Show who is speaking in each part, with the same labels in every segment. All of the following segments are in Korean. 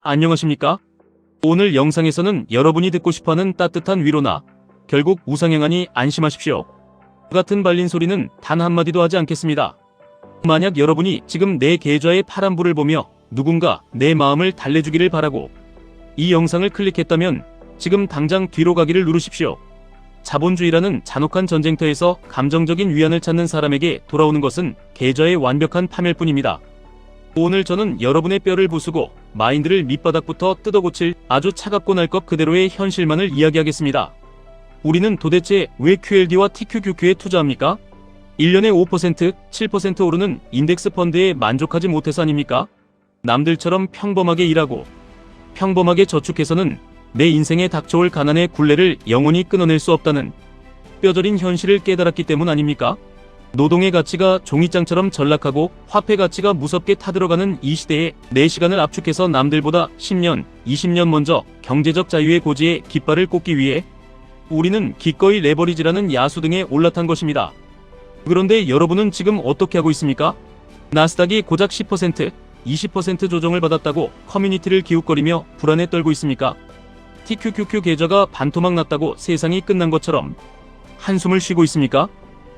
Speaker 1: 안녕하십니까? 오늘 영상에서는 여러분이 듣고 싶어하는 따뜻한 위로나 결국 우상향하니 안심하십시오 같은 발린 소리는 단 한마디도 하지 않겠습니다. 만약 여러분이 지금 내 계좌의 파란불을 보며 누군가 내 마음을 달래주기를 바라고 이 영상을 클릭했다면 지금 당장 뒤로 가기를 누르십시오. 자본주의라는 잔혹한 전쟁터에서 감정적인 위안을 찾는 사람에게 돌아오는 것은 계좌의 완벽한 파멸뿐입니다. 오늘 저는 여러분의 뼈를 부수고 마인드를 밑바닥부터 뜯어고칠 아주 차갑고 날 것 그대로의 현실만을 이야기하겠습니다. 우리는 도대체 왜 QLD와 TQQQ에 투자합니까? 1년에 5%, 7% 오르는 인덱스 펀드에 만족하지 못해서 아닙니까? 남들처럼 평범하게 일하고 평범하게 저축해서는 내 인생에 닥쳐올 가난의 굴레를 영원히 끊어낼 수 없다는 뼈저린 현실을 깨달았기 때문 아닙니까? 노동의 가치가 종이장처럼 전락하고 화폐 가치가 무섭게 타들어가는 이 시대에 내 시간을 압축해서 남들보다 10년, 20년 먼저 경제적 자유의 고지에 깃발을 꽂기 위해 우리는 기꺼이 레버리지라는 야수 등에 올라탄 것입니다. 그런데 여러분은 지금 어떻게 하고 있습니까? 나스닥이 고작 10%, 20% 조정을 받았다고 커뮤니티를 기웃거리며 불안에 떨고 있습니까? TQQQ 계좌가 반토막 났다고 세상이 끝난 것처럼 한숨을 쉬고 있습니까?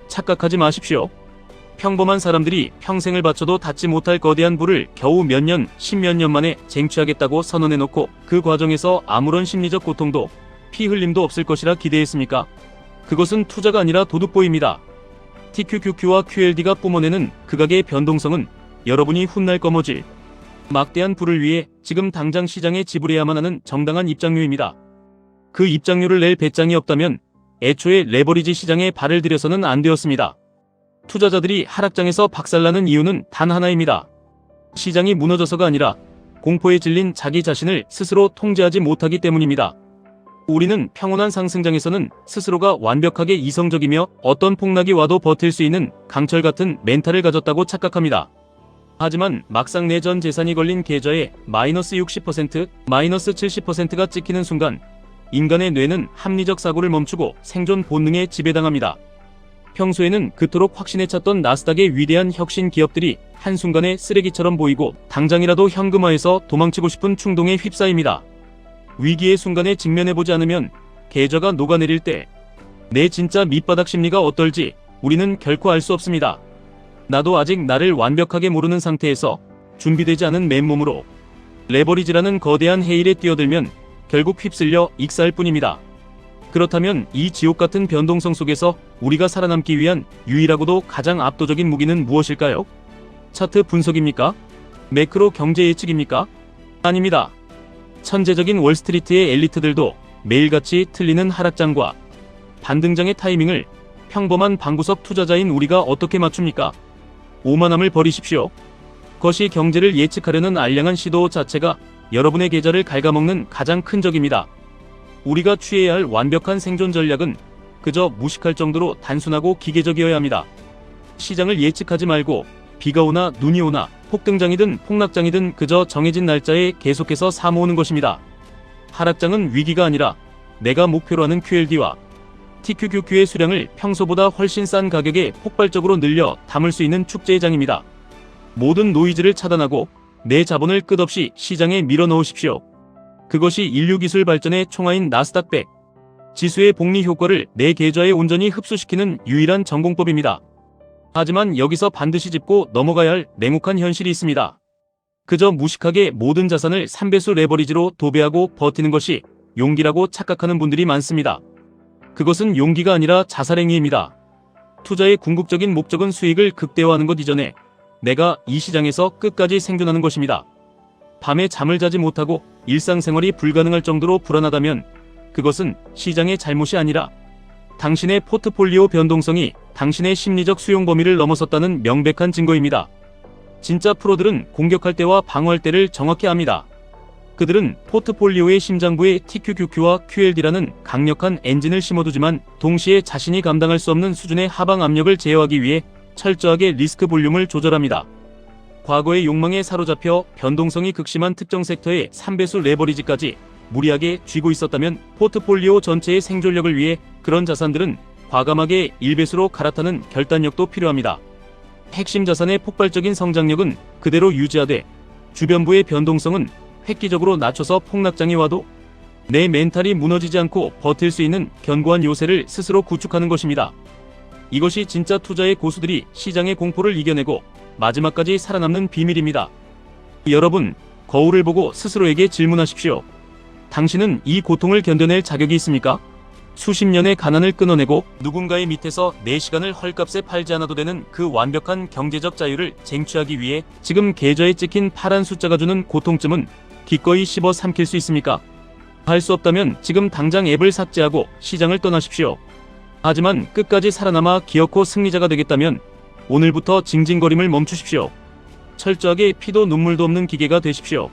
Speaker 1: 착각하지 마십시오. 평범한 사람들이 평생을 바쳐도 닿지 못할 거대한 부를 겨우 몇 년, 십몇 년 만에 쟁취하겠다고 선언해놓고 그 과정에서 아무런 심리적 고통도 피 흘림도 없을 것이라 기대했습니까? 그것은 투자가 아니라 도둑보입니다. TQQQ와 QLD가 뿜어내는 극악의 변동성은 여러분이 훗날 거머쥘 막대한 부를 위해 지금 당장 시장에 지불해야만 하는 정당한 입장료입니다. 그 입장료를 낼 배짱이 없다면 애초에 레버리지 시장에 발을 들여서는 안 되었습니다. 투자자들이 하락장에서 박살나는 이유는 단 하나입니다. 시장이 무너져서가 아니라 공포에 질린 자기 자신을 스스로 통제하지 못하기 때문입니다. 우리는 평온한 상승장에서는 스스로가 완벽하게 이성적이며 어떤 폭락이 와도 버틸 수 있는 강철 같은 멘탈을 가졌다고 착각합니다. 하지만 막상 내 전 재산이 걸린 계좌에 마이너스 60%, 마이너스 70%가 찍히는 순간 인간의 뇌는 합리적 사고를 멈추고 생존 본능에 지배당합니다. 평소에는 그토록 확신에 찼던 나스닥의 위대한 혁신 기업들이 한순간에 쓰레기처럼 보이고 당장이라도 현금화해서 도망치고 싶은 충동에 휩싸입니다. 위기의 순간에 직면해보지 않으면 계좌가 녹아내릴 때 내 진짜 밑바닥 심리가 어떨지 우리는 결코 알 수 없습니다. 나도 아직 나를 완벽하게 모르는 상태에서 준비되지 않은 맨몸으로 레버리지라는 거대한 해일에 뛰어들면 결국 휩쓸려 익사할 뿐입니다. 그렇다면 이 지옥같은 변동성 속에서 우리가 살아남기 위한 유일하고도 가장 압도적인 무기는 무엇일까요? 차트 분석입니까? 매크로 경제 예측입니까? 아닙니다. 천재적인 월스트리트의 엘리트들도 매일같이 틀리는 하락장과 반등장의 타이밍을 평범한 방구석 투자자인 우리가 어떻게 맞춥니까? 오만함을 버리십시오. 그것이 경제를 예측하려는 알량한 시도 자체가 여러분의 계좌를 갉아먹는 가장 큰 적입니다. 우리가 취해야 할 완벽한 생존 전략은 그저 무식할 정도로 단순하고 기계적이어야 합니다. 시장을 예측하지 말고 비가 오나 눈이 오나 폭등장이든 폭락장이든 그저 정해진 날짜에 계속해서 사모으는 것입니다. 하락장은 위기가 아니라 내가 목표로 하는 QLD와 TQQQ의 수량을 평소보다 훨씬 싼 가격에 폭발적으로 늘려 담을 수 있는 축제의 장입니다. 모든 노이즈를 차단하고 내 자본을 끝없이 시장에 밀어넣으십시오. 그것이 인류 기술 발전의 총아인 나스닥 100 지수의 복리 효과를 내 계좌에 온전히 흡수시키는 유일한 전공법입니다. 하지만 여기서 반드시 짚고 넘어가야 할 냉혹한 현실이 있습니다. 그저 무식하게 모든 자산을 3배수 레버리지로 도배하고 버티는 것이 용기라고 착각하는 분들이 많습니다. 그것은 용기가 아니라 자살행위입니다. 투자의 궁극적인 목적은 수익을 극대화하는 것 이전에 내가 이 시장에서 끝까지 생존하는 것입니다. 밤에 잠을 자지 못하고 일상생활이 불가능할 정도로 불안하다면 그것은 시장의 잘못이 아니라 당신의 포트폴리오 변동성이 당신의 심리적 수용 범위를 넘어섰다는 명백한 증거입니다. 진짜 프로들은 공격할 때와 방어할 때를 정확히 압니다. 그들은 포트폴리오의 심장부에 TQQQ와 QLD라는 강력한 엔진을 심어두지만 동시에 자신이 감당할 수 없는 수준의 하방 압력을 제어하기 위해 철저하게 리스크 볼륨을 조절합니다. 과거의 욕망에 사로잡혀 변동성이 극심한 특정 섹터의 3배수 레버리지까지 무리하게 쥐고 있었다면 포트폴리오 전체의 생존력을 위해 그런 자산들은 과감하게 1배수로 갈아타는 결단력도 필요합니다. 핵심 자산의 폭발적인 성장력은 그대로 유지하되 주변부의 변동성은 획기적으로 낮춰서 폭락장이 와도 내 멘탈이 무너지지 않고 버틸 수 있는 견고한 요새를 스스로 구축하는 것입니다. 이것이 진짜 투자의 고수들이 시장의 공포를 이겨내고 마지막까지 살아남는 비밀입니다. 여러분, 거울을 보고 스스로에게 질문하십시오. 당신은 이 고통을 견뎌낼 자격이 있습니까? 수십 년의 가난을 끊어내고 누군가의 밑에서 내 시간을 헐값에 팔지 않아도 되는 그 완벽한 경제적 자유를 쟁취하기 위해 지금 계좌에 찍힌 파란 숫자가 주는 고통쯤은 기꺼이 씹어 삼킬 수 있습니까? 할 수 없다면 지금 당장 앱을 삭제하고 시장을 떠나십시오. 하지만 끝까지 살아남아 기어코 승리자가 되겠다면 오늘부터 징징거림을 멈추십시오. 철저하게 피도 눈물도 없는 기계가 되십시오.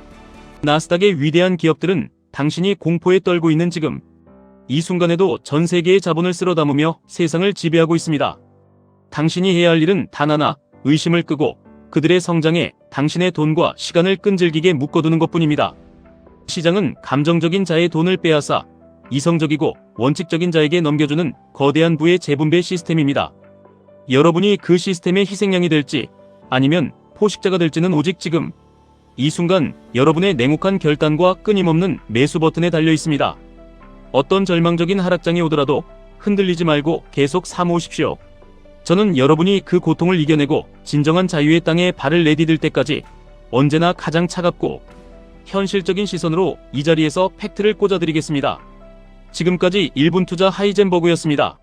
Speaker 1: 나스닥의 위대한 기업들은 당신이 공포에 떨고 있는 지금 이 순간에도 전 세계의 자본을 쓸어 담으며 세상을 지배하고 있습니다. 당신이 해야 할 일은 단 하나, 의심을 끄고 그들의 성장에 당신의 돈과 시간을 끈질기게 묶어두는 것뿐입니다. 시장은 감정적인 자의 돈을 빼앗아 이성적이고 원칙적인 자에게 넘겨주는 거대한 부의 재분배 시스템입니다. 여러분이 그 시스템의 희생양이 될지 아니면 포식자가 될지는 오직 지금 이 순간 여러분의 냉혹한 결단과 끊임없는 매수 버튼에 달려 있습니다. 어떤 절망적인 하락장이 오더라도 흔들리지 말고 계속 사모으십시오. 저는 여러분이 그 고통을 이겨내고 진정한 자유의 땅에 발을 내디딜 때까지 언제나 가장 차갑고 현실적인 시선으로 이 자리에서 팩트를 꽂아드리겠습니다. 지금까지 1분 투자 하이젠버그였습니다.